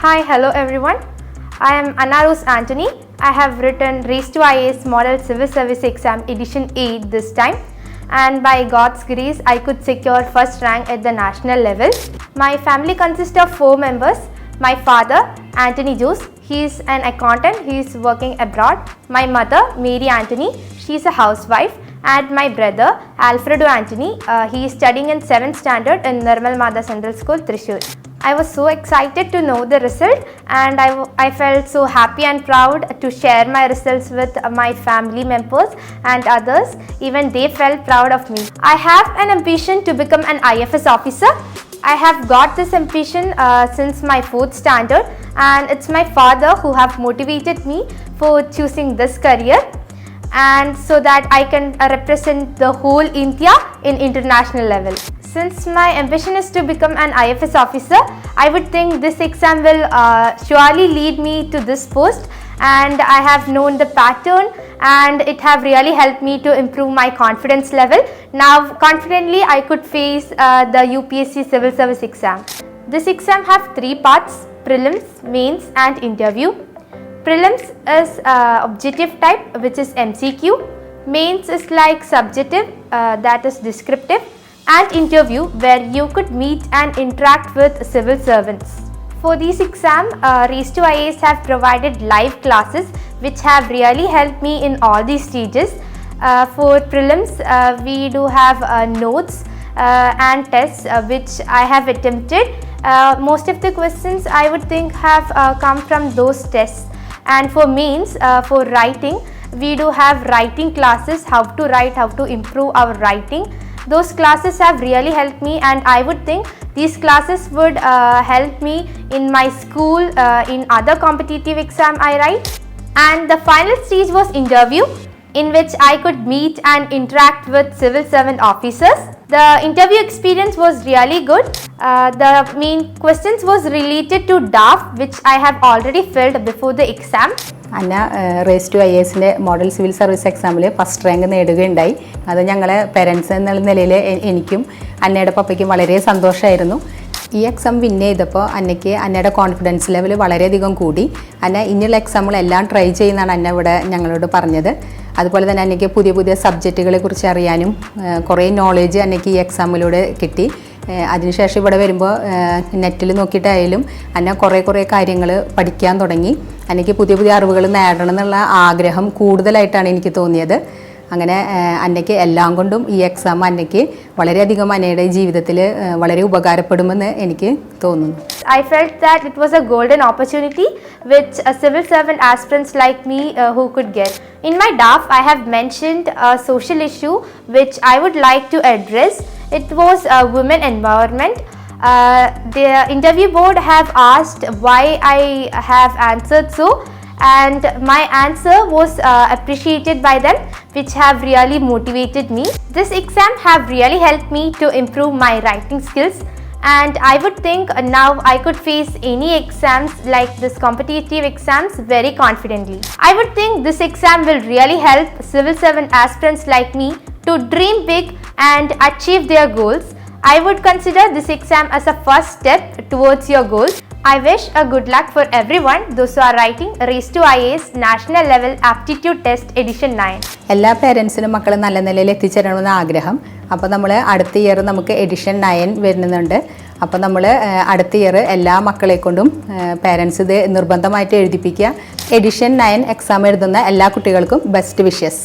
Hi, hello everyone. I am Anna Rose Antony. I have written Race2IAS Model Civil Service Exam Edition 8 this time, and by God's grace I could secure first rank at the national level. My family consists of 4 members. My father, Anthony Juice, he is an accountant, he is working abroad. My mother, Mary Antony, she is a housewife. And my brother, Alfredo Antony, he is studying in 7th standard in Nirmal Mada Central School, Thrissur. I was so excited to know the result, and I felt so happy and proud to share my results with my family members and others. Even they felt proud of me. I have an ambition to become an IFS officer. I have got this ambition since my 4th standard, and it's my father who have motivated me for choosing this career, and so that I can represent the whole India in international level. Since my ambition is to become an IFS officer, I would think this exam will surely lead me to this post, and I have known the pattern and it have really helped me to improve my confidence level. Now confidently I could face the UPSC civil service exam. This exam have 3 parts: prelims, mains and interview. Prelims is objective type, which is MCQ. Mains is like subjective, that is descriptive, and interview, where you could meet and interact with civil servants. For this exam, Race2IAS have provided live classes which have really helped me in all these stages. For prelims, we do have notes and tests which I have attempted. Most of the questions I would think have come from those tests. And for mains, for writing, we do have writing classes, how to write, how to improve our writing. Those classes have really helped me, and I would think these classes would help me in my school, in other competitive exam I write. And the final stage was interview, in which I could meet and interact with civil servant officers. The interview experience was really good. The main questions was related to DAF, which I have already filled before the exam. Anna Race2IAS Model Civil Service Exam first rank നേടുകയുണ്ടായി. അത് ഞങ്ങളെ parents എന്നുള്ള നിലയിൽ എനിക്കും അന്നയുടെ പപ്പയ്ക്കും വളരെ സന്തോഷമായിരുന്നു. ഈ exam win ചെയ്തപ്പോൾ അന്നയുടെ കോൺഫിഡൻസ് ലെവൽ വളരെയധികം കൂടി. അന്ന ഇനിയുള്ള എക്സാമുകളെല്ലാം ട്രൈ ചെയ്യുന്നതാണ് അന്ന ഇവിടെ ഞങ്ങളോട് പറഞ്ഞത്. അതുപോലെ തന്നെ അന്നയ്ക്ക് പുതിയ പുതിയ സബ്ജക്റ്റുകളെ കുറിച്ച് അറിയാനും കുറേ നോളേജ് അന്നയ്ക്ക് ഈ എക്സാമിലൂടെ കിട്ടി. അതിനുശേഷം ഇവിടെ വരുമ്പോൾ നെറ്റിൽ നോക്കിയിട്ടായാലും അന്ന കുറേ കാര്യങ്ങൾ പഠിക്കാൻ തുടങ്ങി. അന്നയ്ക്ക് പുതിയ പുതിയ അറിവുകൾ നേടണം എന്നുള്ള ആഗ്രഹം കൂടുതലായിട്ടാണ് എനിക്ക് തോന്നിയത്. അങ്ങനെ അന്നയ്ക്ക് എല്ലാം കൊണ്ടും ഈ എക്സാം അന്നയ്ക്ക് വളരെയധികം അന്നയുടെ ജീവിതത്തിൽ വളരെ ഉപകാരപ്പെടുമെന്ന് എനിക്ക് തോന്നുന്നു. I felt that it was a golden opportunity which a civil servant aspirants like me who could get. In my DAF, I have mentioned a social issue which I would like to address. It was women empowerment. The interview board have asked why I have answered so, and my answer was appreciated by them, which have really motivated me. This exam have really helped me to improve my writing skills, and I would think now I could face any exams like this competitive exams very confidently. I would think this exam will really help civil servant aspirants like me to dream big and achieve their goals. I would consider this exam as a first step towards your goals. I wish a good luck for everyone those who are writing Race2IAS National Level Aptitude Test Edition 9. എല്ലാ പേരൻസിനും മക്കളെ നല്ല നിലയിൽ എത്തിച്ചേരണമെന്ന് ആഗ്രഹം. അപ്പോൾ നമ്മൾ അടുത്ത year നമുക്ക് edition 9 വരുന്നുണ്ട്. അപ്പോൾ നമ്മൾ അടുത്ത ഇയർ എല്ലാ മക്കളെ കൊണ്ടും പേരൻസ് ഇത് നിർബന്ധമായിട്ട് എഴുതിപ്പിക്കുക. എഡിഷൻ 9 എക്സാം എഴുതുന്ന എല്ലാ കുട്ടികൾക്കും ബെസ്റ്റ് വിഷസ്.